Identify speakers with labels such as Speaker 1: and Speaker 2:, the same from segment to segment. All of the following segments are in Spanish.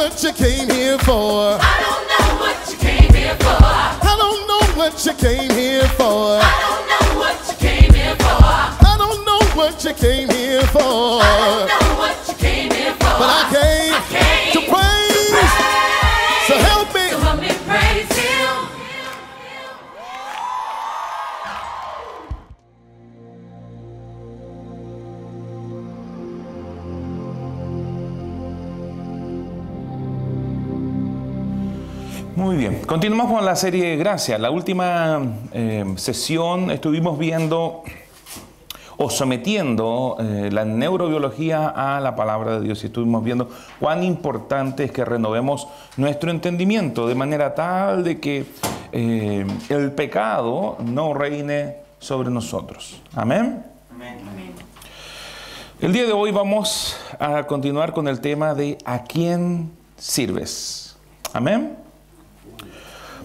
Speaker 1: what you came here for.
Speaker 2: I don't know what you came here for.
Speaker 1: I don't know what you came here for.
Speaker 2: I don't know what you came here for.
Speaker 1: I don't know what you came here for.
Speaker 2: I don't know what you came here for.
Speaker 1: But I came to praise. So help me.
Speaker 2: So help me praise Him.
Speaker 3: Muy bien, continuamos con la serie de Gracia. La última sesión estuvimos viendo o sometiendo la neurobiología a la palabra de Dios y estuvimos viendo cuán importante es que renovemos nuestro entendimiento de manera tal de que el pecado no reine sobre nosotros. Amén.
Speaker 4: Amén.
Speaker 3: El día de hoy vamos a continuar con el tema de ¿a quién sirves? Amén.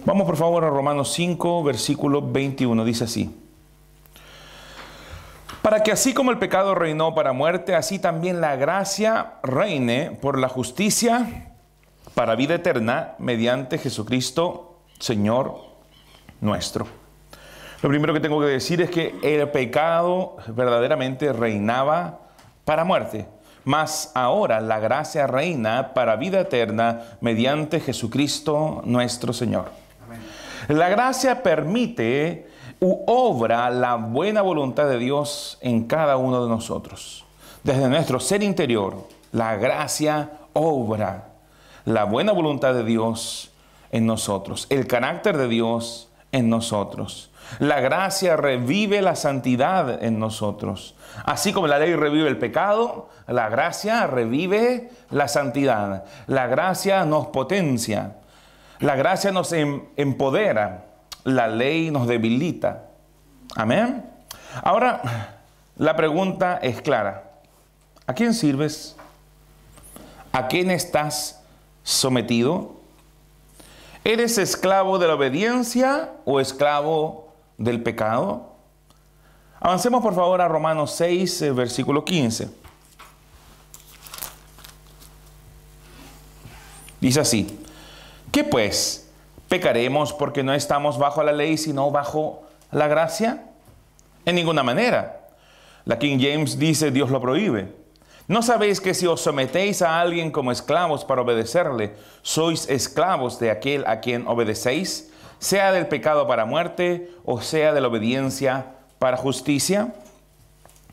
Speaker 3: Vamos por favor a Romanos 5, versículo 21, dice así. Para que así como el pecado reinó para muerte, así también la gracia reine por la justicia para vida eterna mediante Jesucristo, Señor nuestro. Lo primero que tengo que decir es que el pecado verdaderamente reinaba para muerte, mas ahora la gracia reina para vida eterna mediante Jesucristo nuestro Señor. La gracia permite u obra la buena voluntad de Dios en cada uno de nosotros. Desde nuestro ser interior, la gracia obra la buena voluntad de Dios en nosotros, el carácter de Dios en nosotros. La gracia revive la santidad en nosotros. Así como la ley revive el pecado, la gracia revive la santidad. La gracia nos potencia. La gracia nos empodera, la ley nos debilita. Amén. Ahora, la pregunta es clara. ¿A quién sirves? ¿A quién estás sometido? ¿Eres esclavo de la obediencia o esclavo del pecado? Avancemos por favor a Romanos 6, versículo 15. Dice así. ¿Qué pues? ¿Pecaremos porque no estamos bajo la ley, sino bajo la gracia? En ninguna manera. La King James dice, Dios lo prohíbe. ¿No sabéis que si os sometéis a alguien como esclavos para obedecerle, sois esclavos de aquel a quien obedecéis, sea del pecado para muerte o sea de la obediencia para justicia?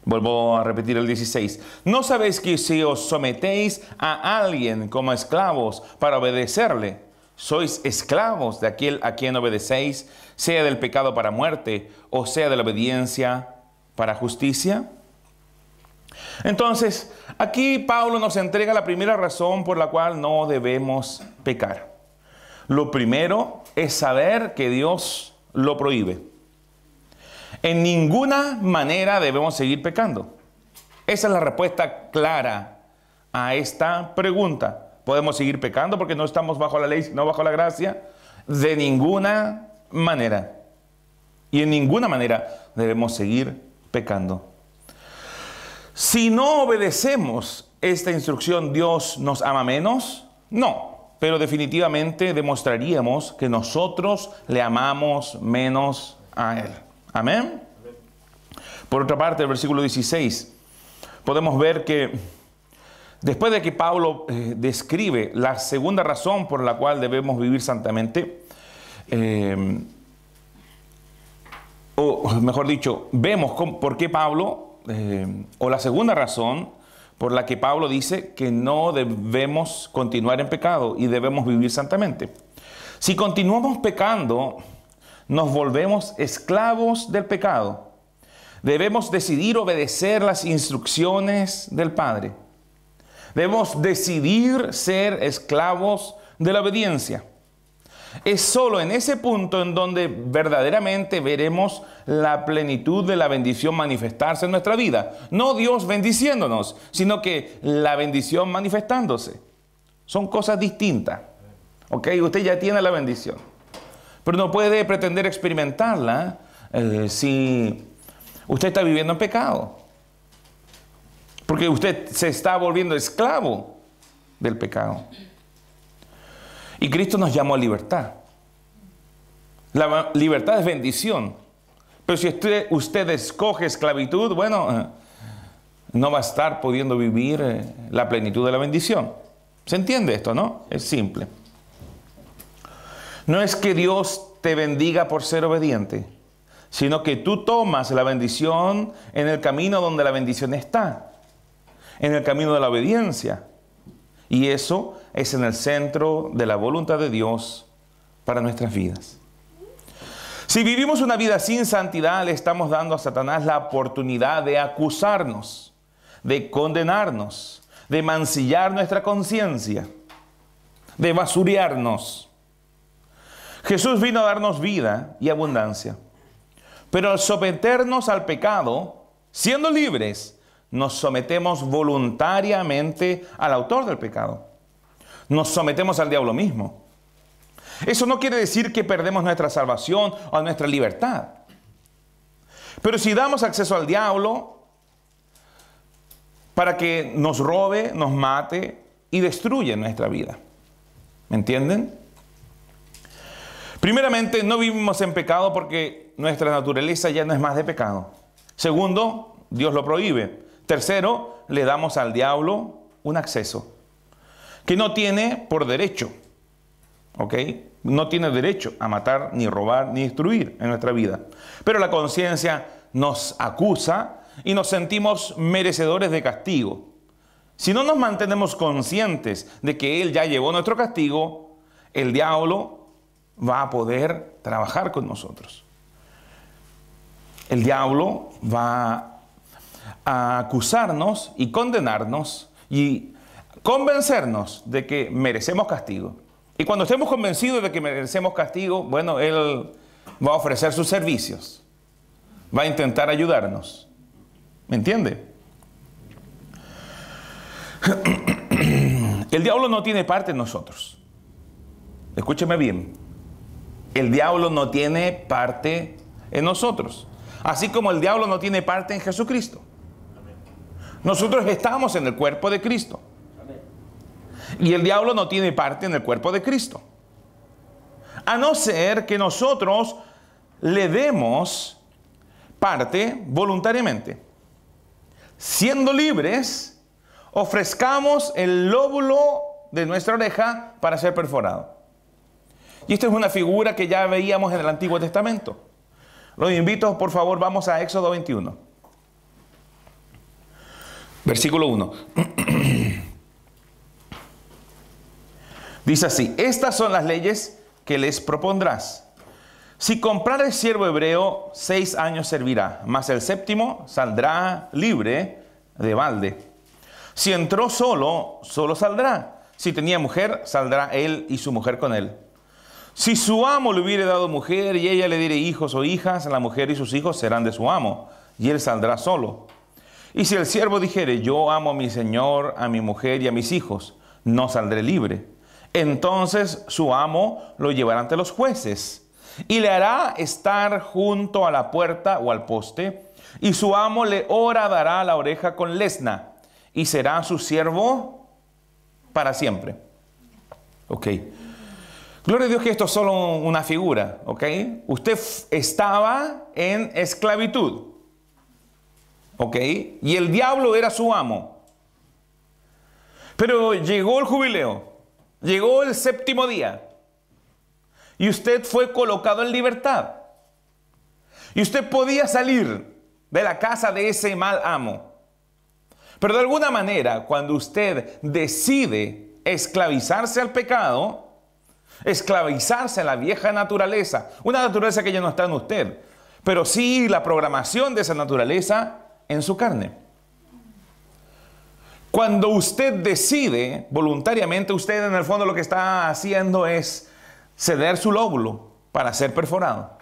Speaker 3: Vuelvo a repetir el 16. ¿No sabéis que si os sometéis a alguien como esclavos para obedecerle, sois esclavos de aquel a quien obedecéis, sea del pecado para muerte o sea de la obediencia para justicia? Entonces, aquí Pablo nos entrega la primera razón por la cual no debemos pecar. Lo primero es saber que Dios lo prohíbe. En ninguna manera debemos seguir pecando. Esa es la respuesta clara a esta pregunta. ¿Podemos seguir pecando porque no estamos bajo la ley, sino bajo la gracia? De ninguna manera. Y en ninguna manera debemos seguir pecando. Si no obedecemos esta instrucción, ¿Dios nos ama menos? No, pero definitivamente demostraríamos que nosotros le amamos menos a Él. Amén. Por otra parte, el versículo 16, podemos ver que después de que Pablo describe la segunda razón por la cual debemos vivir santamente, o mejor dicho, vemos por qué Pablo, o la segunda razón por la que Pablo dice que no debemos continuar en pecado y debemos vivir santamente. Si continuamos pecando, nos volvemos esclavos del pecado. Debemos decidir obedecer las instrucciones del Padre. Debemos decidir ser esclavos de la obediencia. Es solo en ese punto en donde verdaderamente veremos la plenitud de la bendición manifestarse en nuestra vida. No Dios bendiciéndonos, sino que la bendición manifestándose. Son cosas distintas. ¿Ok? Usted ya tiene la bendición, pero no puede pretender experimentarla si usted está viviendo en pecado. Porque usted se está volviendo esclavo del pecado. Y Cristo nos llamó a libertad. La libertad es bendición. Pero si usted escoge esclavitud, bueno, no va a estar pudiendo vivir la plenitud de la bendición. ¿Se entiende esto, no? Es simple. No es que Dios te bendiga por ser obediente, sino que tú tomas la bendición en el camino donde la bendición está, en el camino de la obediencia. Y eso es en el centro de la voluntad de Dios para nuestras vidas. Si vivimos una vida sin santidad, le estamos dando a Satanás la oportunidad de acusarnos, de condenarnos, de mancillar nuestra conciencia, de basurearnos. Jesús vino a darnos vida y abundancia. Pero al someternos al pecado, siendo libres, nos sometemos voluntariamente al autor del pecado. Nos sometemos al diablo mismo. Eso no quiere decir que perdemos nuestra salvación o nuestra libertad. Pero si damos acceso al diablo para que nos robe, nos mate y destruya nuestra vida. ¿Me entienden? Primeramente, no vivimos en pecado porque nuestra naturaleza ya no es más de pecado. Segundo, Dios lo prohíbe. Tercero, le damos al diablo un acceso que no tiene por derecho. ¿Ok? No tiene derecho a matar, ni robar, ni destruir en nuestra vida. Pero la conciencia nos acusa y nos sentimos merecedores de castigo. Si no nos mantenemos conscientes de que Él ya llevó nuestro castigo, el diablo va a poder trabajar con nosotros. El diablo va a acusarnos y condenarnos y convencernos de que merecemos castigo. Y cuando estemos convencidos de que merecemos castigo, bueno, Él va a ofrecer sus servicios. Va a intentar ayudarnos. ¿Me entiende? El diablo no tiene parte en nosotros. Escúcheme bien. El diablo no tiene parte en nosotros. Así como el diablo no tiene parte en Jesucristo. Nosotros estamos en el cuerpo de Cristo. Y el diablo no tiene parte en el cuerpo de Cristo. A no ser que nosotros le demos parte voluntariamente. Siendo libres, ofrezcamos el lóbulo de nuestra oreja para ser perforado. Y esta es una figura que ya veíamos en el Antiguo Testamento. Los invito, por favor, vamos a Éxodo 21. Versículo 1. Dice así: estas son las leyes que les propondrás. Si comprares siervo hebreo, 6 años servirá, mas el 7º saldrá libre de balde. Si entró solo, solo saldrá. Si tenía mujer, saldrá él y su mujer con él. Si su amo le hubiere dado mujer y ella le diere hijos o hijas, la mujer y sus hijos serán de su amo, y él saldrá solo. Y si el siervo dijere: yo amo a mi señor, a mi mujer y a mis hijos, no saldré libre. Entonces su amo lo llevará ante los jueces y le hará estar junto a la puerta o al poste, y su amo le horadará la oreja con lesna, y será su siervo para siempre. Ok. Gloria a Dios que esto es solo una figura. Ok. Usted estaba en esclavitud. Ok. Y el diablo era su amo. Pero llegó el jubileo. Llegó el 7º día. Y usted fue colocado en libertad. Y usted podía salir de la casa de ese mal amo. Pero de alguna manera, cuando usted decide esclavizarse al pecado, esclavizarse a la vieja naturaleza, una naturaleza que ya no está en usted, pero sí la programación de esa naturaleza en su carne. Cuando usted decide voluntariamente, usted en el fondo lo que está haciendo es ceder su lóbulo para ser perforado.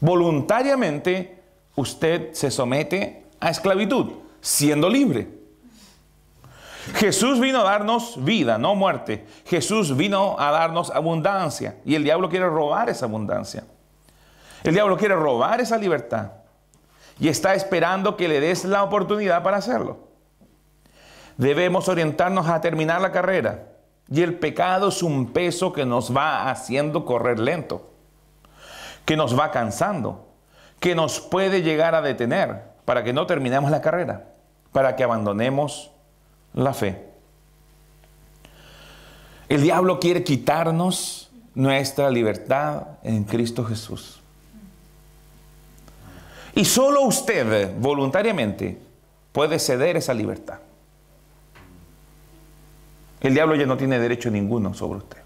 Speaker 3: Voluntariamente usted se somete a esclavitud, siendo libre. Jesús vino a darnos vida, no muerte. Jesús vino a darnos abundancia. Y el diablo quiere robar esa abundancia. El diablo quiere robar esa libertad. Y está esperando que le des la oportunidad para hacerlo. Debemos orientarnos a terminar la carrera Y el pecado es un peso que nos va haciendo correr lento, que nos va cansando, que nos puede llegar a detener para que no terminemos la carrera, para que abandonemos la fe. El diablo quiere quitarnos nuestra libertad en Cristo Jesús. Y solo usted voluntariamente puede ceder esa libertad. El diablo ya no tiene derecho ninguno sobre usted.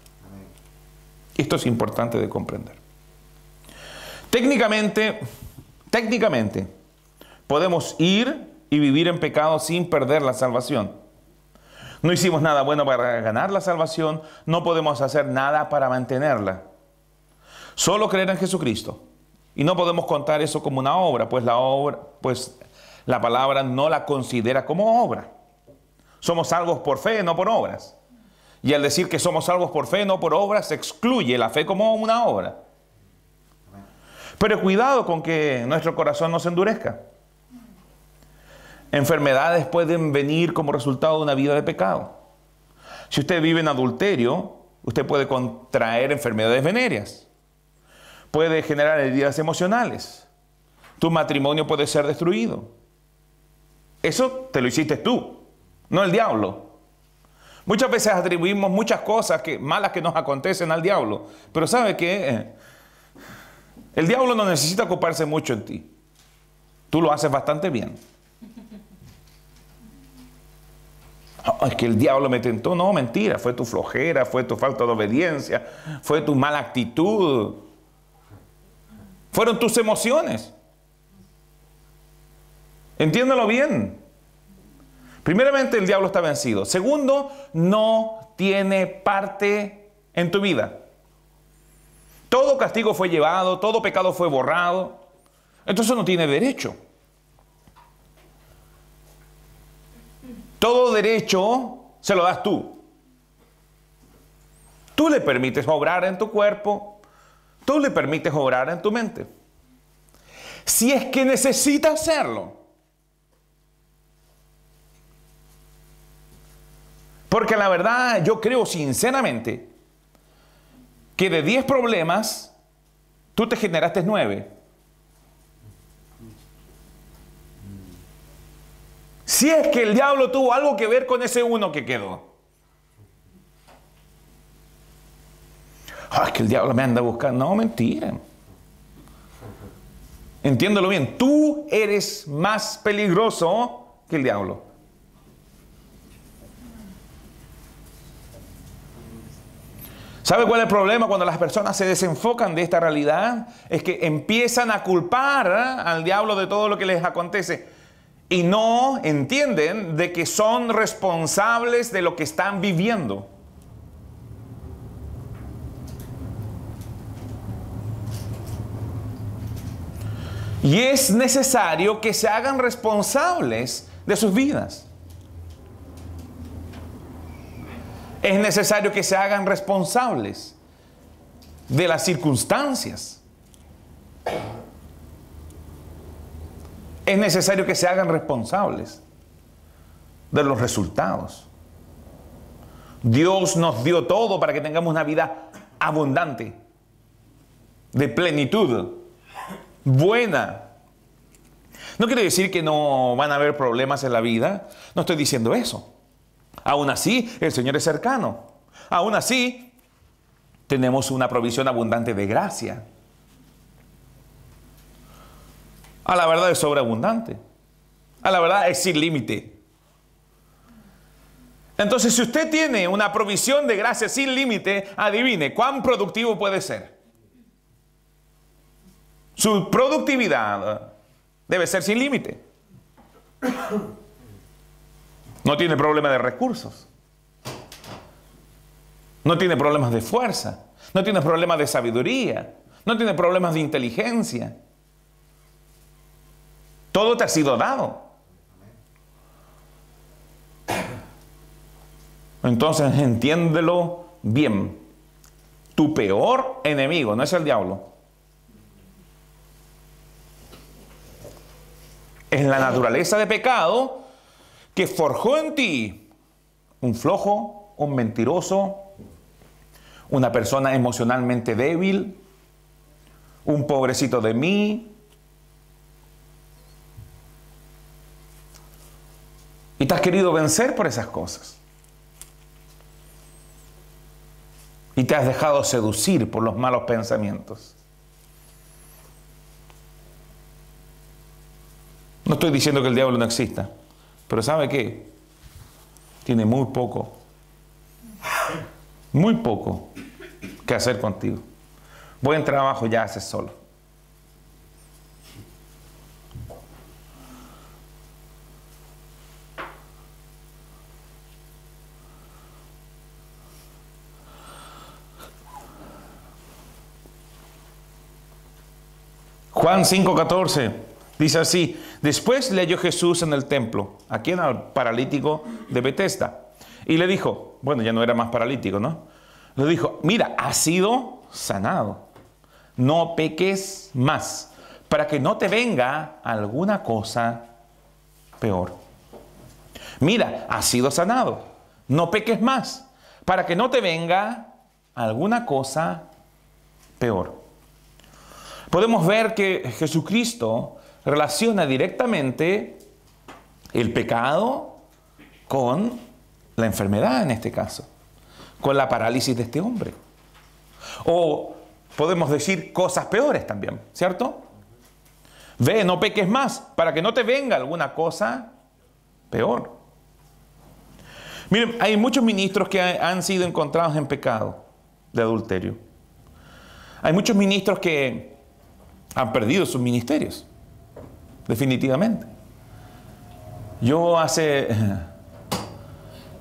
Speaker 3: Esto es importante de comprender. Técnicamente, podemos ir y vivir en pecado sin perder la salvación. No hicimos nada bueno para ganar la salvación, no podemos hacer nada para mantenerla. Solo creer en Jesucristo. Y no podemos contar eso como una obra, pues la palabra no la considera como obra. Somos salvos por fe, no por obras. Y al decir que somos salvos por fe, no por obras, se excluye la fe como una obra. Pero cuidado con que nuestro corazón no se endurezca. Enfermedades pueden venir como resultado de una vida de pecado. Si usted vive en adulterio, usted puede contraer enfermedades venéreas. Puede generar heridas emocionales. Tu matrimonio puede ser destruido. Eso te lo hiciste tú, no el diablo. Muchas veces atribuimos muchas cosas malas que nos acontecen al diablo. Pero ¿sabe qué? El diablo no necesita ocuparse mucho en ti. Tú lo haces bastante bien. Oh, es que el diablo me tentó. No, mentira. Fue tu flojera, fue tu falta de obediencia, fue tu mala actitud. Fueron tus emociones. Entiéndelo bien. Primeramente, el diablo está vencido. Segundo, no tiene parte en tu vida. Todo castigo fue llevado, todo pecado fue borrado. Entonces no tiene derecho. Todo derecho se lo das tú. Tú le permites obrar en tu cuerpo. Tú le permites obrar en tu mente. Si es que necesita hacerlo. Porque la verdad, yo creo sinceramente que de 10 problemas, tú te generaste 9. Si es que el diablo tuvo algo que ver con ese uno que quedó. Es que el diablo me anda buscando. No, mentira. Entiéndelo bien. Tú eres más peligroso que el diablo. ¿Sabe cuál es el problema cuando las personas se desenfocan de esta realidad? Es que empiezan a culpar al diablo de todo lo que les acontece y no entienden de que son responsables de lo que están viviendo. Y es necesario que se hagan responsables de sus vidas. Es necesario que se hagan responsables de las circunstancias. Es necesario que se hagan responsables de los resultados. Dios nos dio todo para que tengamos una vida abundante, de plenitud, buena. No quiere decir que no van a haber problemas en la vida. No estoy diciendo eso. Aún así, el Señor es cercano. Aún así, tenemos una provisión abundante de gracia. A la verdad es sobreabundante. A la verdad es sin límite. Entonces, si usted tiene una provisión de gracia sin límite, adivine, ¿cuán productivo puede ser? Su productividad debe ser sin límite. No tiene problema de recursos. No tiene problemas de fuerza. No tiene problemas de sabiduría. No tiene problemas de inteligencia. Todo te ha sido dado. Entonces, entiéndelo bien. Tu peor enemigo no es el diablo. Es la naturaleza de pecado que forjó en ti un flojo, un mentiroso, una persona emocionalmente débil, un pobrecito de mí. Y te has querido vencer por esas cosas. Y te has dejado seducir por los malos pensamientos. No estoy diciendo que el diablo no exista, pero ¿sabe qué? Tiene muy poco que hacer contigo. Buen trabajo ya haces solo. Juan 5:14 dice así: después le halló Jesús en el templo, aquí en el paralítico de Betesda, y le dijo, bueno, ya no era más paralítico, ¿no? Le dijo, mira, has sido sanado, no peques más, para que no te venga alguna cosa peor. Mira, has sido sanado, no peques más, para que no te venga alguna cosa peor. Podemos ver que Jesucristo relaciona directamente el pecado con la enfermedad, en este caso, con la parálisis de este hombre. O podemos decir cosas peores también, ¿cierto? Ve, no peques más, para que no te venga alguna cosa peor. Miren, hay muchos ministros que han sido encontrados en pecado de adulterio. Hay muchos ministros que han perdido sus ministerios, definitivamente. Yo hace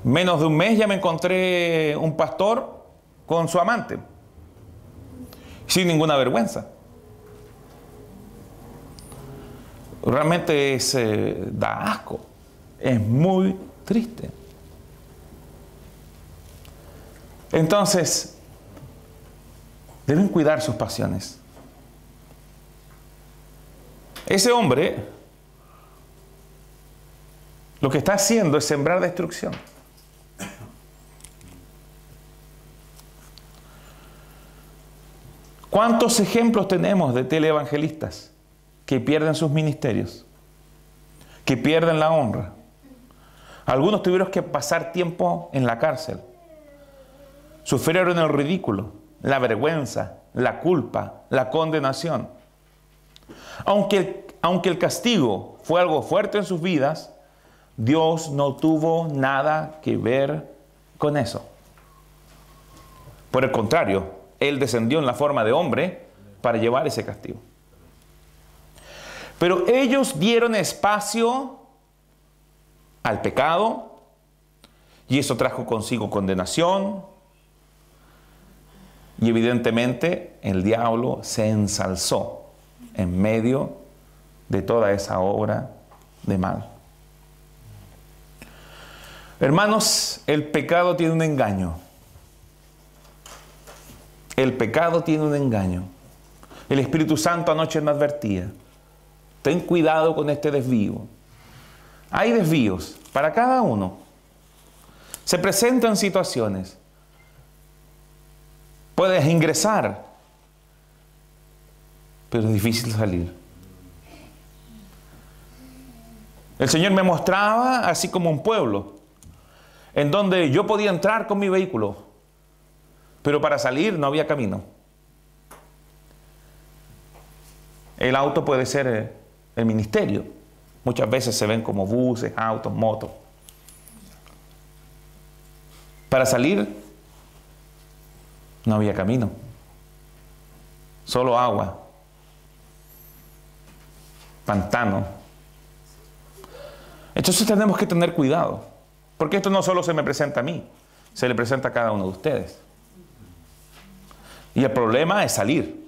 Speaker 3: menos de un mes ya me encontré un pastor con su amante, sin ninguna vergüenza. Realmente da asco, es muy triste. Entonces, deben cuidar sus pasiones. Ese hombre lo que está haciendo es sembrar destrucción. ¿Cuántos ejemplos tenemos de teleevangelistas que pierden sus ministerios, que pierden la honra? Algunos tuvieron que pasar tiempo en la cárcel. Sufrieron el ridículo, la vergüenza, la culpa, la condenación. Aunque el castigo fue algo fuerte en sus vidas, Dios no tuvo nada que ver con eso. Por el contrario, Él descendió en la forma de hombre para llevar ese castigo. Pero ellos dieron espacio al pecado y eso trajo consigo condenación. Y evidentemente el diablo se ensalzó en medio de toda esa obra de mal. Hermanos, el pecado tiene un engaño. El pecado tiene un engaño. El Espíritu Santo anoche me advertía: ten cuidado con este desvío. Hay desvíos para cada uno. Se presentan situaciones. Puedes ingresar, pero es difícil salir. El Señor me mostraba así como un pueblo, en donde yo podía entrar con mi vehículo, pero para salir no había camino. El auto puede ser el ministerio. Muchas veces se ven como buses, autos, motos. Para salir no había camino. Solo agua, pantano. Entonces tenemos que tener cuidado, porque esto no solo se me presenta a mí, se le presenta a cada uno de ustedes. Y el problema es salir.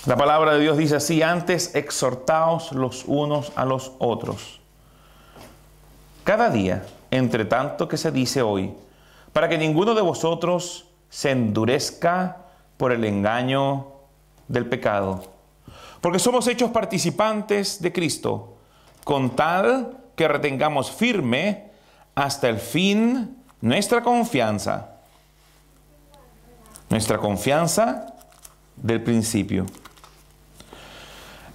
Speaker 3: La palabra de Dios dice así: antes exhortaos los unos a los otros, cada día, entre tanto que se dice hoy, para que ninguno de vosotros se endurezca por el engaño del pecado. Porque somos hechos participantes de Cristo, con tal que retengamos firme hasta el fin nuestra confianza del principio.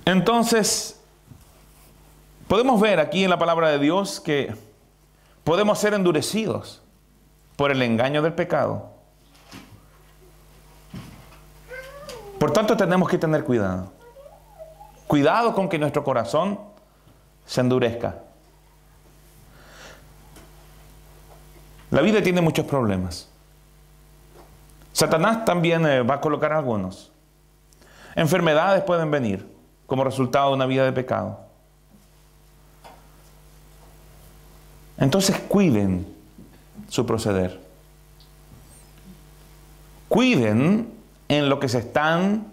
Speaker 3: Entonces, podemos ver aquí en la palabra de Dios que podemos ser endurecidos por el engaño del pecado. Por tanto, tenemos que tener cuidado. Cuidado con que nuestro corazón se endurezca. La vida tiene muchos problemas. Satanás también va a colocar algunos. Enfermedades pueden venir como resultado de una vida de pecado. Entonces cuiden su proceder. Cuiden en lo que se están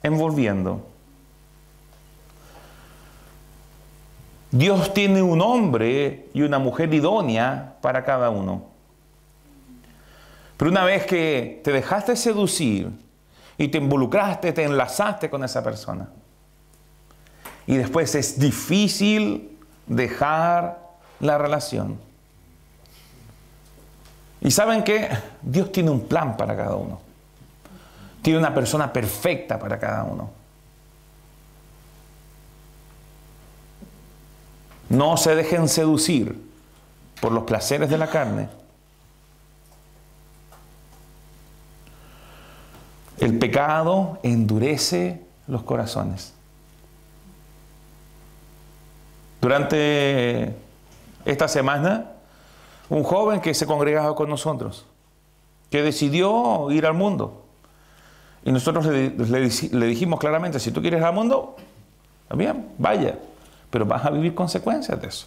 Speaker 3: envolviendo. Dios tiene un hombre y una mujer idónea para cada uno. Pero una vez que te dejaste seducir y te involucraste, te enlazaste con esa persona, y después es difícil dejar la relación. Y ¿saben qué? Dios tiene un plan para cada uno. Tiene una persona perfecta para cada uno. No se dejen seducir por los placeres de la carne. El pecado endurece los corazones. Durante esta semana, un joven que se congregaba con nosotros, que decidió ir al mundo. Y nosotros le dijimos claramente, si tú quieres ir al mundo, bien, vaya, pero vas a vivir consecuencias de eso.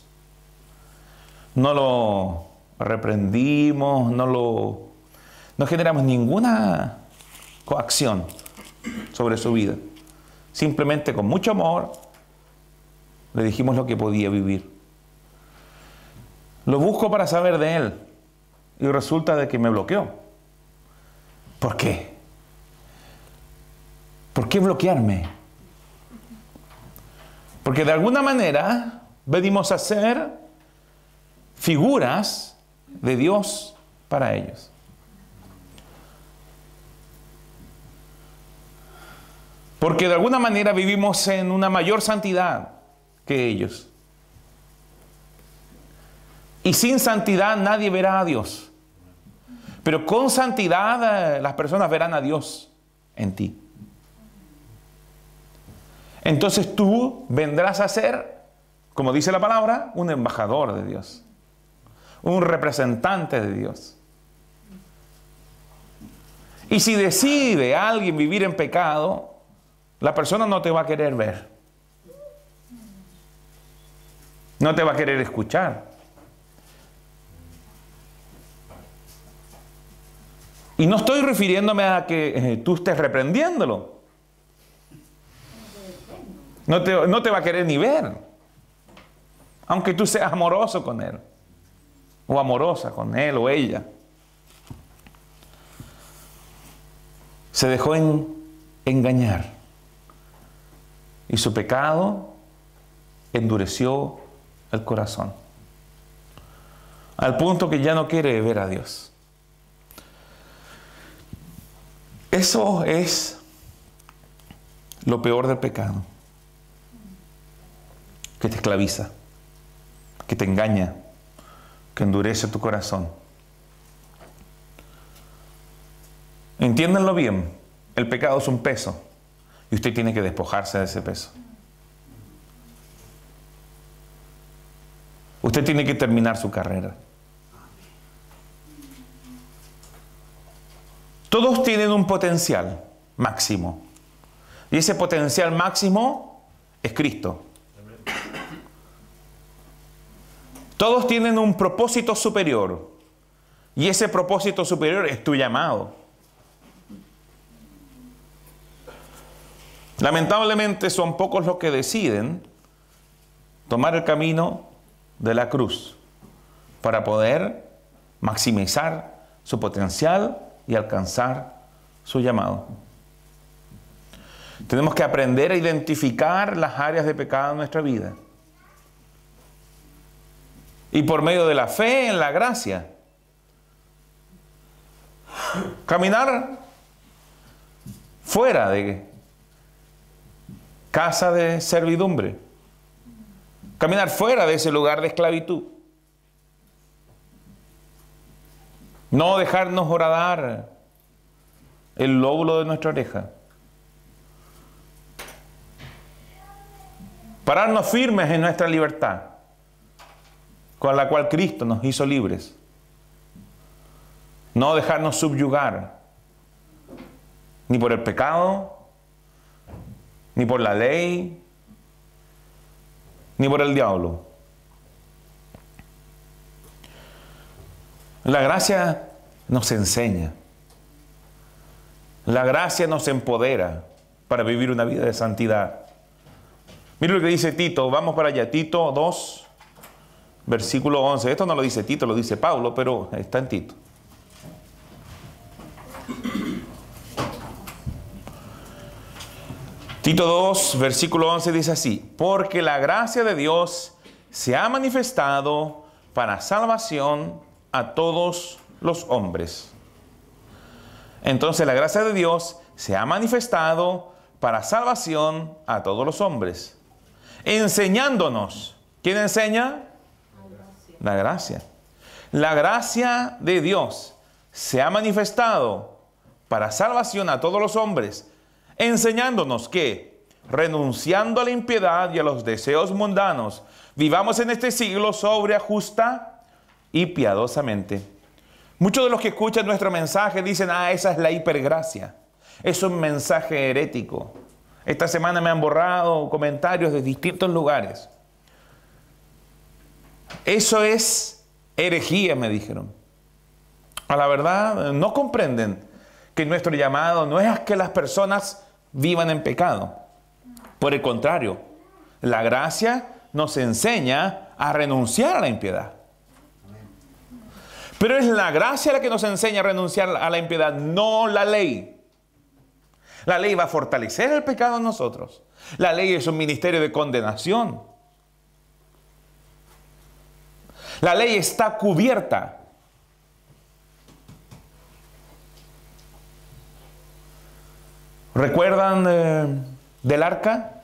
Speaker 3: No lo reprendimos, no generamos ninguna coacción sobre su vida. Simplemente con mucho amor le dijimos lo que podía vivir. Lo busco para saber de él y resulta de que me bloqueó. ¿Por qué? ¿Por qué bloquearme? Porque de alguna manera venimos a ser figuras de Dios para ellos. Porque de alguna manera vivimos en una mayor santidad que ellos. Y sin santidad nadie verá a Dios. Pero con santidad las personas verán a Dios en ti. Entonces tú vendrás a ser, como dice la palabra, un embajador de Dios. Un representante de Dios. Y si decide alguien vivir en pecado, la persona no te va a querer ver. No te va a querer escuchar. Y no estoy refiriéndome a que tú estés reprendiéndolo. No te va a querer ni ver. Aunque tú seas amoroso con él. O amorosa con él o ella. Se dejó engañar. Y su pecado endureció el corazón. Al punto que ya no quiere ver a Dios. Eso es lo peor del pecado. Que te esclaviza, que te engaña, que endurece tu corazón. Entiéndanlo bien, el pecado es un peso y usted tiene que despojarse de ese peso. Usted tiene que terminar su carrera. Todos tienen un potencial máximo. Y ese potencial máximo es Cristo. Todos tienen un propósito superior. Y ese propósito superior es tu llamado. Lamentablemente son pocos los que deciden tomar el camino de la cruz para poder maximizar su potencial y alcanzar su llamado. Tenemos que aprender a identificar las áreas de pecado en nuestra vida y por medio de la fe en la gracia. Caminar fuera de casa de servidumbre. Caminar fuera de ese lugar de esclavitud. No dejarnos horadar el lóbulo de nuestra oreja. Pararnos firmes en nuestra libertad, con la cual Cristo nos hizo libres. No dejarnos subyugar, ni por el pecado, ni por la ley, ni por el diablo. La gracia nos enseña. La gracia nos empodera para vivir una vida de santidad. Mira lo que dice Tito, vamos para allá, Tito 2, versículo 11. Esto no lo dice Tito, lo dice Pablo, pero está en Tito. Tito 2, versículo 11 dice así: porque la gracia de Dios se ha manifestado para salvación a todos los hombres. Entonces la gracia de Dios se ha manifestado para salvación a todos los hombres, enseñándonos. ¿Quién enseña? La gracia. La gracia de Dios se ha manifestado para salvación a todos los hombres, enseñándonos que, renunciando a la impiedad y a los deseos mundanos, vivamos en este siglo sobria, justa y piadosamente. Muchos de los que escuchan nuestro mensaje dicen: esa es la hipergracia. Es un mensaje herético. Esta semana me han borrado comentarios de distintos lugares. Eso es herejía, me dijeron. A la verdad, no comprenden que nuestro llamado no es que las personas vivan en pecado. Por el contrario, la gracia nos enseña a renunciar a la impiedad. Pero es la gracia la que nos enseña a renunciar a la impiedad, no la ley. La ley va a fortalecer el pecado en nosotros. La ley es un ministerio de condenación. La ley está cubierta. ¿Recuerdan del arca?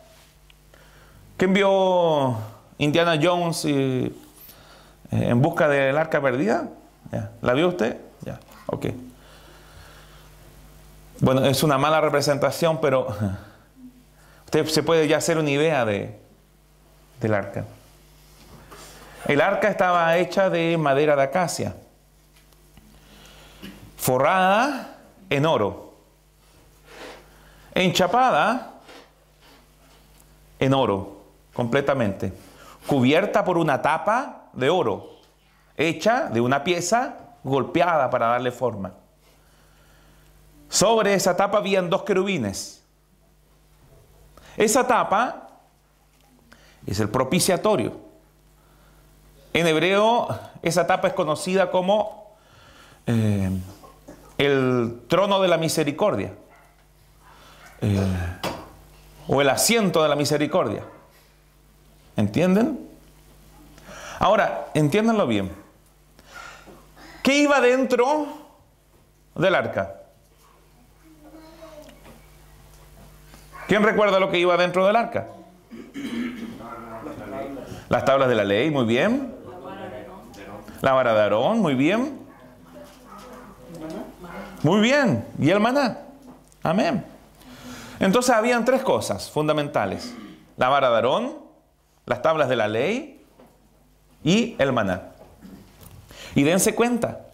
Speaker 3: ¿Que envió Indiana Jones en busca del arca perdida? ¿Ya? ¿La vio usted? Ya, ok. Bueno, es una mala representación, pero usted se puede ya hacer una idea del arca. El arca estaba hecha de madera de acacia, forrada en oro, enchapada en oro, completamente, cubierta por una tapa de oro, hecha de una pieza golpeada para darle forma. Sobre esa tapa habían 2 querubines. Esa tapa es el propiciatorio. En hebreo, esa tapa es conocida como el trono de la misericordia, o el asiento de la misericordia. ¿Entienden? Ahora, entiéndanlo bien. ¿Qué iba dentro del arca? ¿Quién recuerda lo que iba dentro del arca? Las tablas de la ley, muy bien. La vara de Aarón, muy bien. Muy bien. Y el maná. Amén. Entonces habían 3 cosas fundamentales: la vara de Aarón, las tablas de la ley y el maná. Y dense cuenta,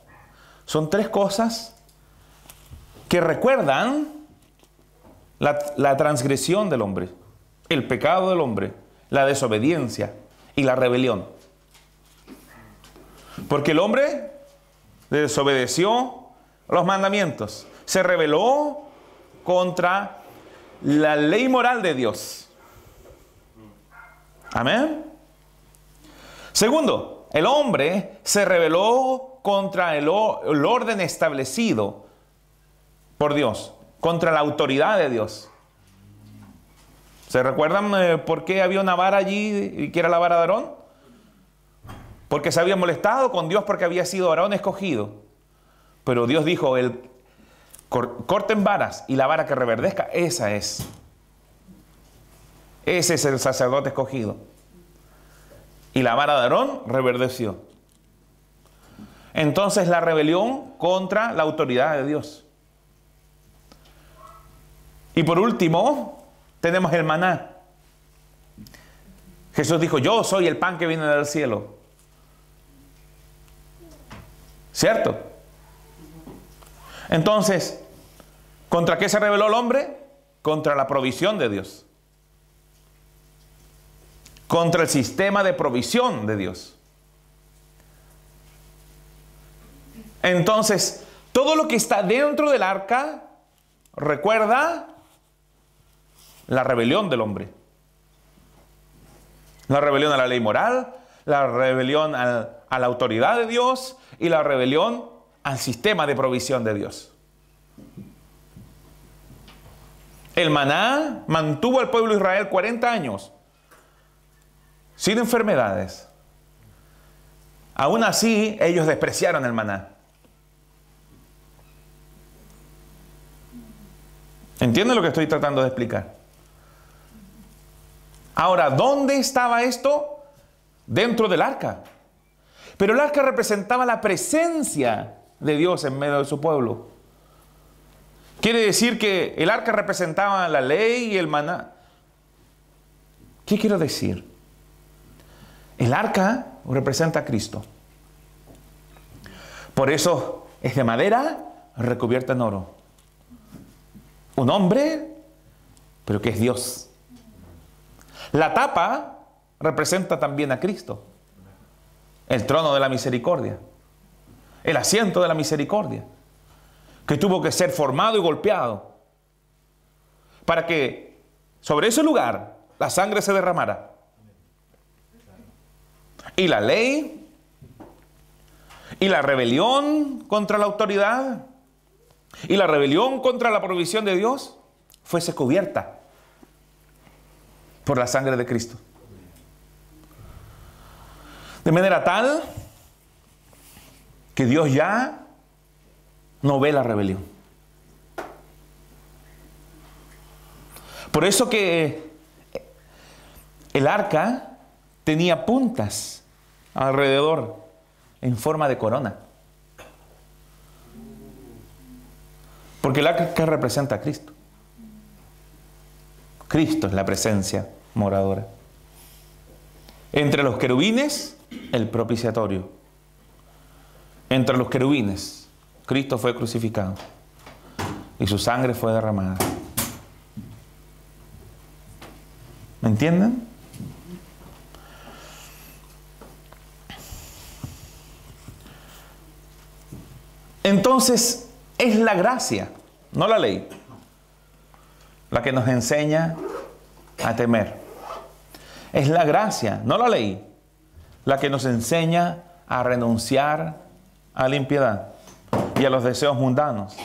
Speaker 3: son 3 cosas que recuerdan la transgresión del hombre, el pecado del hombre, la desobediencia y la rebelión. Porque el hombre desobedeció los mandamientos, se rebeló contra la ley moral de Dios. Amén. Segundo, el hombre se rebeló contra el orden establecido por Dios, contra la autoridad de Dios. ¿Se recuerdan por qué había una vara allí y que era la vara de Aarón? porque se había molestado con Dios porque había sido Aarón escogido. Pero Dios dijo, corten varas y la vara que reverdezca, esa es. Ese es el sacerdote escogido. Y la vara de Aarón reverdeció. Entonces la rebelión contra la autoridad de Dios. Y por último, tenemos el maná. Jesús dijo, yo soy el pan que viene del cielo. ¿Cierto? Entonces, ¿contra qué se rebeló el hombre? Contra la provisión de Dios. Contra el sistema de provisión de Dios. Entonces, todo lo que está dentro del arca recuerda la rebelión del hombre. La rebelión a la ley moral, la rebelión a la autoridad de Dios y la rebelión al sistema de provisión de Dios. El maná mantuvo al pueblo de Israel 40 años sin enfermedades. Aún así, ellos despreciaron el maná. ¿Entienden lo que estoy tratando de explicar? Ahora, ¿dónde estaba esto? Dentro del arca. Pero el arca representaba la presencia de Dios en medio de su pueblo. Quiere decir que el arca representaba la ley y el maná. ¿Qué quiero decir? El arca representa a Cristo. Por eso es de madera recubierta en oro. Un hombre, pero que es Dios. La tapa representa también a Cristo. El trono de la misericordia. El asiento de la misericordia. Que tuvo que ser formado y golpeado. Para que sobre ese lugar la sangre se derramara. Y la ley. Y la rebelión contra la autoridad. Y la rebelión contra la provisión de Dios fuese cubierta por la sangre de Cristo. De manera tal que Dios ya no ve la rebelión. Por eso que el arca tenía puntas alrededor en forma de corona. Porque el arca representa a Cristo. Cristo es la presencia moradora. Entre los querubines, el propiciatorio. Entre los querubines, Cristo fue crucificado. Y su sangre fue derramada. ¿Me entienden? Entonces, es la gracia, no la ley, la que nos enseña a temer. Es la gracia, no la ley, la que nos enseña a renunciar a la impiedad y a los deseos mundanos.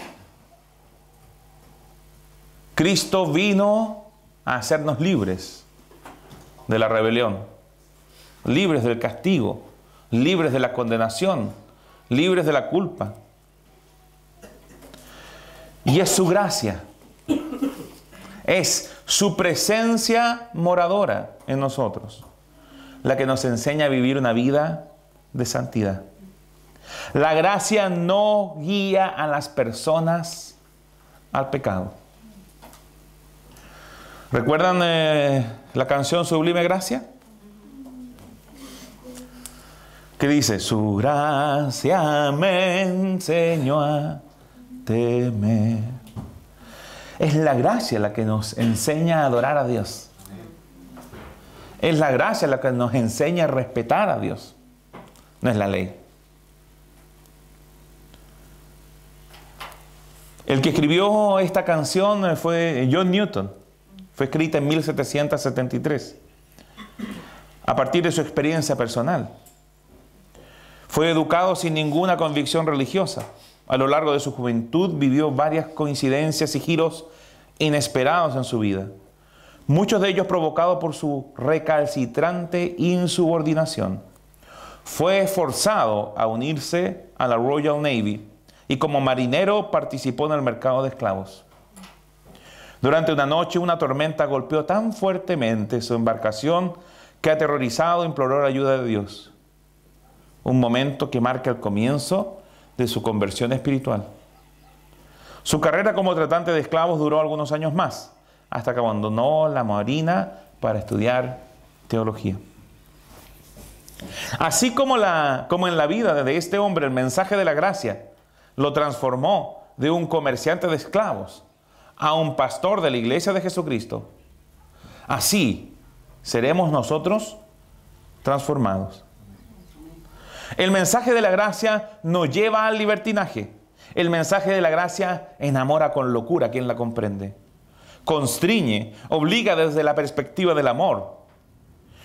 Speaker 3: Cristo vino a hacernos libres de la rebelión, libres del castigo, libres de la condenación, libres de la culpa. Y es su gracia, es su presencia moradora en nosotros, la que nos enseña a vivir una vida de santidad. La gracia no guía a las personas al pecado. ¿Recuerdan la canción Sublime Gracia? Que dice, su gracia me enseñó a temer. Es la gracia la que nos enseña a adorar a Dios. Es la gracia la que nos enseña a respetar a Dios. No es la ley. El que escribió esta canción fue John Newton. Fue escrita en 1773. A partir de su experiencia personal. Fue educado sin ninguna convicción religiosa. A lo largo de su juventud vivió varias coincidencias y giros inesperados en su vida. Muchos de ellos provocados por su recalcitrante insubordinación. fue forzado a unirse a la Royal Navy y como marinero participó en el mercado de esclavos. Durante una noche, una tormenta golpeó tan fuertemente su embarcación que aterrorizado imploró la ayuda de Dios. Un momento que marca el comienzo de su conversión espiritual. Su carrera como tratante de esclavos duró algunos años más, hasta que abandonó la marina para estudiar teología. Así como en la vida de este hombre, el mensaje de la gracia lo transformó de un comerciante de esclavos a un pastor de la iglesia de Jesucristo. Así seremos nosotros transformados. El mensaje de la gracia nos lleva al libertinaje. El mensaje de la gracia enamora con locura a quien la comprende. Constriñe, obliga desde la perspectiva del amor.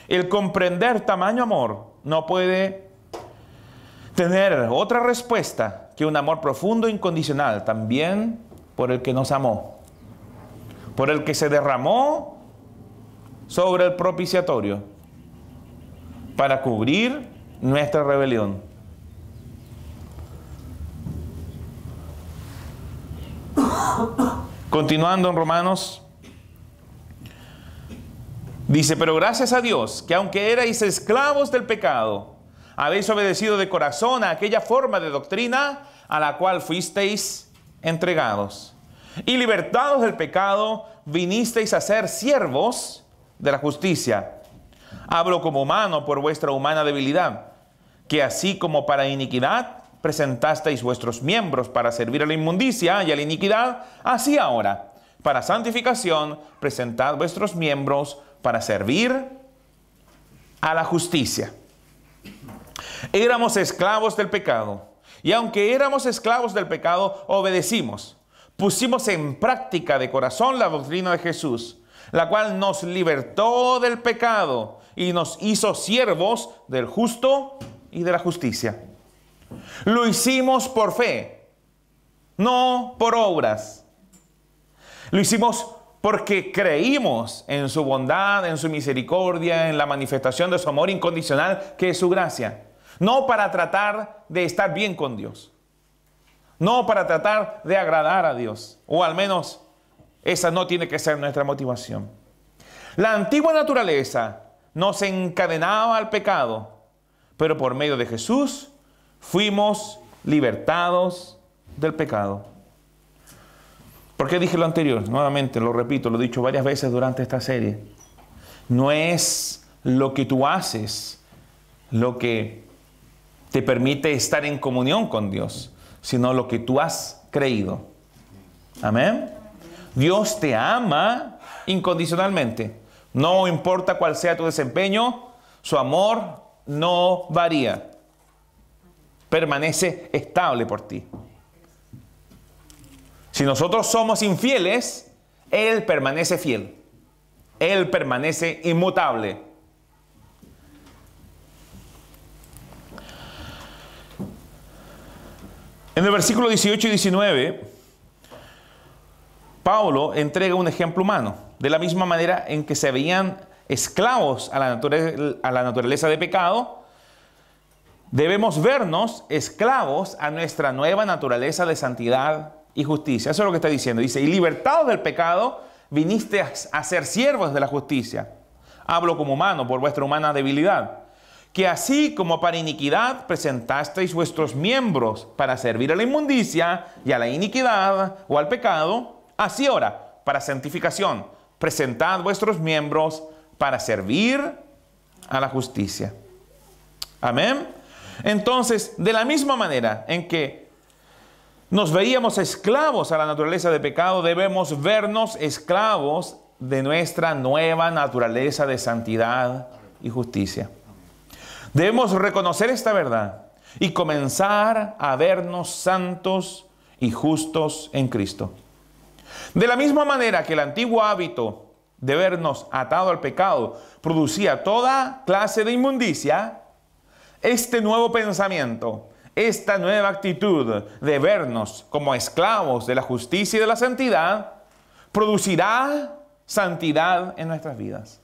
Speaker 3: El comprender tamaño amor no puede tener otra respuesta que un amor profundo e incondicional, también por el que nos amó, por el que se derramó sobre el propiciatorio para cubrir nuestra rebelión. Continuando en Romanos, dice, pero gracias a Dios que aunque erais esclavos del pecado, habéis obedecido de corazón a aquella forma de doctrina a la cual fuisteis entregados. Y libertados del pecado, vinisteis a ser siervos de la justicia. Hablo como humano por vuestra humana debilidad, que así como para iniquidad presentasteis vuestros miembros para servir a la inmundicia y a la iniquidad, así ahora, para santificación, presentad vuestros miembros para servir a la justicia. Éramos esclavos del pecado, y aunque éramos esclavos del pecado, obedecimos. Pusimos en práctica de corazón la doctrina de Jesús, la cual nos libertó del pecado y nos hizo siervos del justo y de la justicia. Lo hicimos por fe, no por obras. Lo hicimos porque creímos en su bondad, en su misericordia, en la manifestación de su amor incondicional, que es su gracia. No para tratar de estar bien con Dios. No para tratar de agradar a Dios. O al menos esa no tiene que ser nuestra motivación. La antigua naturaleza nos encadenaba al pecado, pero por medio de Jesús fuimos libertados del pecado. ¿Por qué dije lo anterior? Nuevamente, lo repito, lo he dicho varias veces durante esta serie. No es lo que tú haces lo que te permite estar en comunión con Dios, sino lo que tú has creído. Amén. Dios te ama incondicionalmente. No importa cuál sea tu desempeño, su amor no varía. Permanece estable por ti. Si nosotros somos infieles, Él permanece fiel. Él permanece inmutable. En el versículo 18 y 19, Pablo entrega un ejemplo humano. De la misma manera en que se veían esclavos a la naturaleza de pecado, debemos vernos esclavos a nuestra nueva naturaleza de santidad y justicia. Eso es lo que está diciendo. Dice, y libertados del pecado, viniste a ser siervos de la justicia. Hablo como humano por vuestra humana debilidad. Que así como para iniquidad presentasteis vuestros miembros para servir a la inmundicia y a la iniquidad o al pecado, así ahora, para santificación, presentad vuestros miembros para servir a la justicia. Amén. Entonces, de la misma manera en que nos veíamos esclavos a la naturaleza de pecado, debemos vernos esclavos de nuestra nueva naturaleza de santidad y justicia. Debemos reconocer esta verdad y comenzar a vernos santos y justos en Cristo. De la misma manera que el antiguo hábito de vernos atado al pecado producía toda clase de inmundicia, este nuevo pensamiento, esta nueva actitud de vernos como esclavos de la justicia y de la santidad, producirá santidad en nuestras vidas.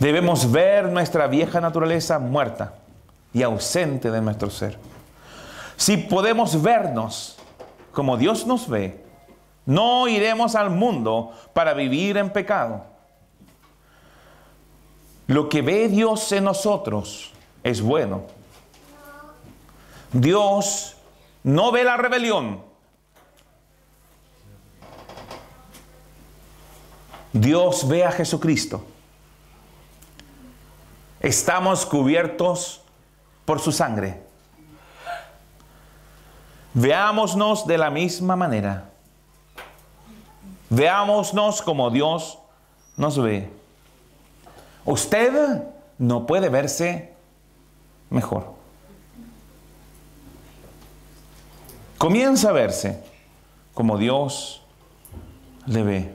Speaker 3: Debemos ver nuestra vieja naturaleza muerta y ausente de nuestro ser. Si podemos vernos como Dios nos ve, no iremos al mundo para vivir en pecado. Lo que ve Dios en nosotros es bueno. Dios no ve la rebelión. Dios ve a Jesucristo. Estamos cubiertos por su sangre. Veámonos de la misma manera. Veámonos como Dios nos ve. Usted no puede verse mejor. Comienza a verse como Dios le ve.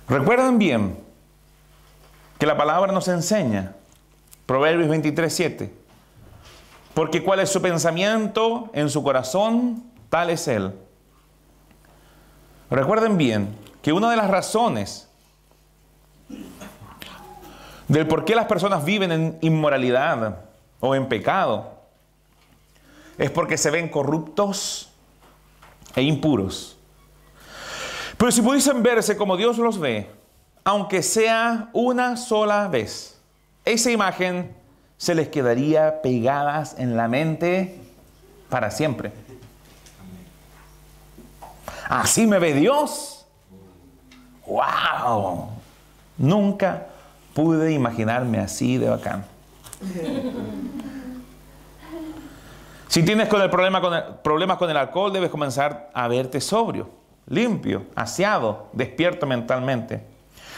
Speaker 3: Recuerden bien que la palabra nos enseña, Proverbios 23:7, porque cuál es su pensamiento en su corazón, tal es él. Recuerden bien que una de las razones del por qué las personas viven en inmoralidad o en pecado es porque se ven corruptos e impuros. Pero si pudiesen verse como Dios los ve, aunque sea una sola vez, esa imagen se les quedaría pegadas en la mente para siempre. Así me ve Dios. ¡Wow! Nunca pude imaginarme así de bacán. Si tienes problemas con el alcohol, debes comenzar a verte sobrio, limpio, aseado, despierto mentalmente.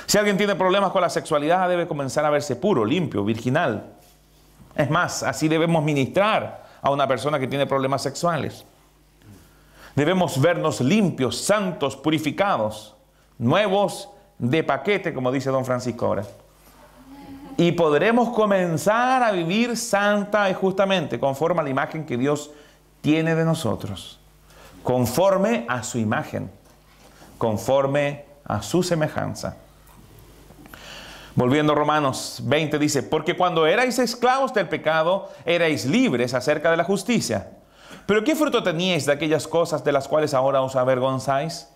Speaker 3: Si alguien tiene problemas con la sexualidad, debe comenzar a verse puro, limpio, virginal. Es más, así debemos ministrar a una persona que tiene problemas sexuales. Debemos vernos limpios, santos, purificados, nuevos de paquete, como dice don Francisco ahora. Y podremos comenzar a vivir santa y justamente conforme a la imagen que Dios tiene de nosotros. Conforme a su imagen. Conforme a su semejanza. Volviendo a Romanos 20 dice, porque cuando erais esclavos del pecado, erais libres acerca de la justicia. Pero ¿qué fruto teníais de aquellas cosas de las cuales ahora os avergonzáis?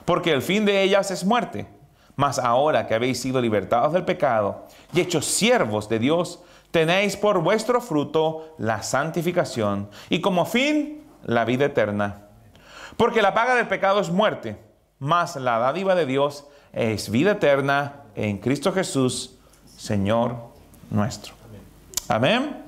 Speaker 3: Porque el fin de ellas es muerte. Mas ahora que habéis sido libertados del pecado y hechos siervos de Dios, tenéis por vuestro fruto la santificación y como fin la vida eterna. Porque la paga del pecado es muerte, mas la dádiva de Dios es vida eterna en Cristo Jesús, Señor nuestro. Amén.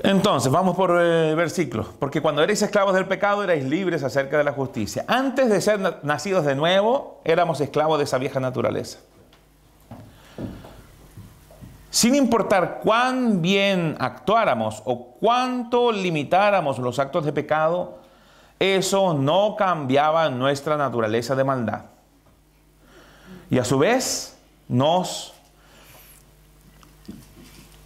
Speaker 3: Entonces, vamos por versículos. Porque cuando erais esclavos del pecado, erais libres acerca de la justicia. Antes de ser nacidos de nuevo, éramos esclavos de esa vieja naturaleza. Sin importar cuán bien actuáramos o cuánto limitáramos los actos de pecado, eso no cambiaba nuestra naturaleza de maldad. Y a su vez, nos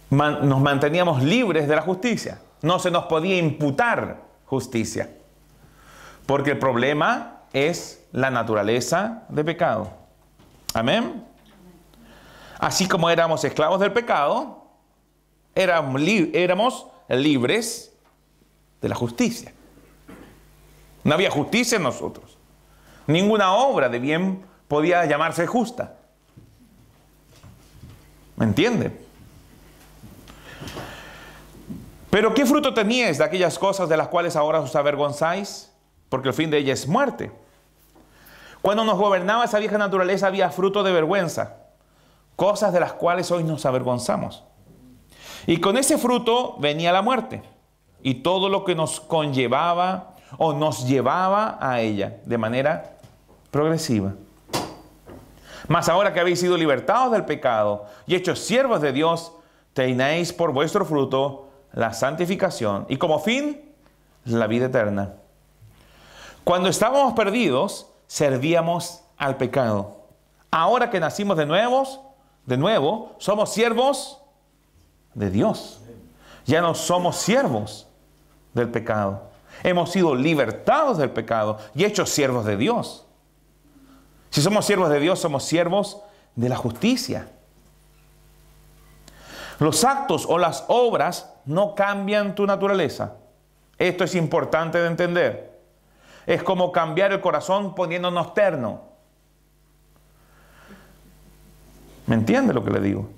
Speaker 3: manteníamos libres de la justicia. No se nos podía imputar justicia. Porque el problema es la naturaleza de pecado. Amén. Así como éramos esclavos del pecado, éramos libres de la justicia. No había justicia en nosotros. Ninguna obra de bien podía llamarse justa. ¿Me entienden? Pero ¿qué fruto teníais de aquellas cosas de las cuales ahora os avergonzáis? Porque el fin de ellas es muerte. Cuando nos gobernaba esa vieja naturaleza había fruto de vergüenza, cosas de las cuales hoy nos avergonzamos. Y con ese fruto venía la muerte y todo lo que nos conllevaba o nos llevaba a ella de manera progresiva. Mas ahora que habéis sido libertados del pecado y hechos siervos de Dios, tenéis por vuestro fruto la santificación y como fin la vida eterna. Cuando estábamos perdidos, servíamos al pecado. Ahora que nacimos de nuevo, somos siervos de Dios. Ya no somos siervos del pecado. Hemos sido libertados del pecado y hechos siervos de Dios. Si somos siervos de Dios, somos siervos de la justicia. Los actos o las obras no cambian tu naturaleza. Esto es importante de entender. Es como cambiar el corazón poniéndonos terno. ¿Me entiende lo que le digo?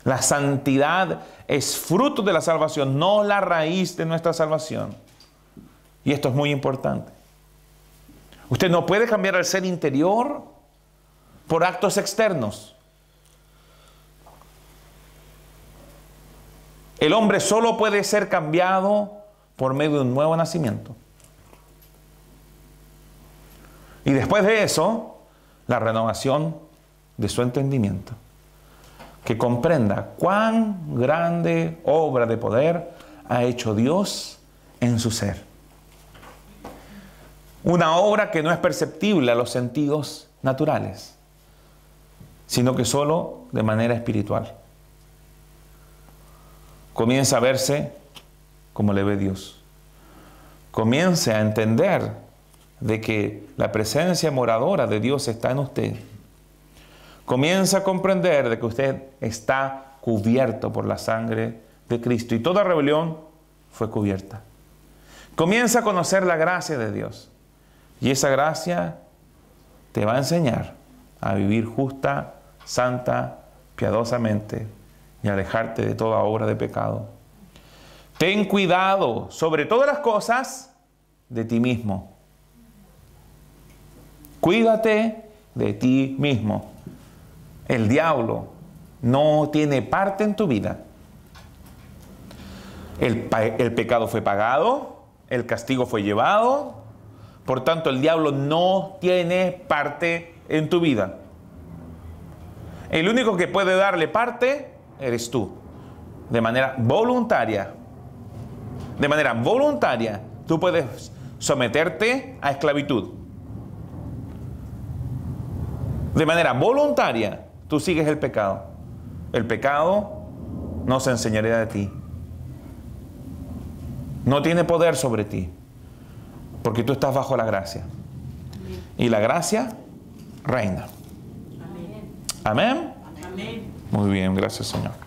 Speaker 3: La santidad es fruto de la salvación, no la raíz de nuestra salvación. Y esto es muy importante. Usted no puede cambiar el ser interior por actos externos. El hombre solo puede ser cambiado por medio de un nuevo nacimiento. Y después de eso, la renovación de su entendimiento. Que comprenda cuán grande obra de poder ha hecho Dios en su ser. Una obra que no es perceptible a los sentidos naturales, sino que solo de manera espiritual. Comienza a verse como le ve Dios. Comience a entender de que la presencia moradora de Dios está en usted. Comienza a comprender de que usted está cubierto por la sangre de Cristo y toda rebelión fue cubierta. Comienza a conocer la gracia de Dios y esa gracia te va a enseñar a vivir justa, santa, piadosamente y alejarte de toda obra de pecado. Ten cuidado sobre todas las cosas de ti mismo. Cuídate de ti mismo. El diablo no tiene parte en tu vida. El pecado fue pagado, el castigo fue llevado, por tanto el diablo no tiene parte en tu vida. El único que puede darle parte eres tú, de manera voluntaria. De manera voluntaria, tú puedes someterte a esclavitud. De manera voluntaria, tú sigues el pecado. El pecado no se enseñaría de ti. No tiene poder sobre ti. Porque tú estás bajo la gracia. Y la gracia reina. Amén. Amén. Muy bien, gracias Señor.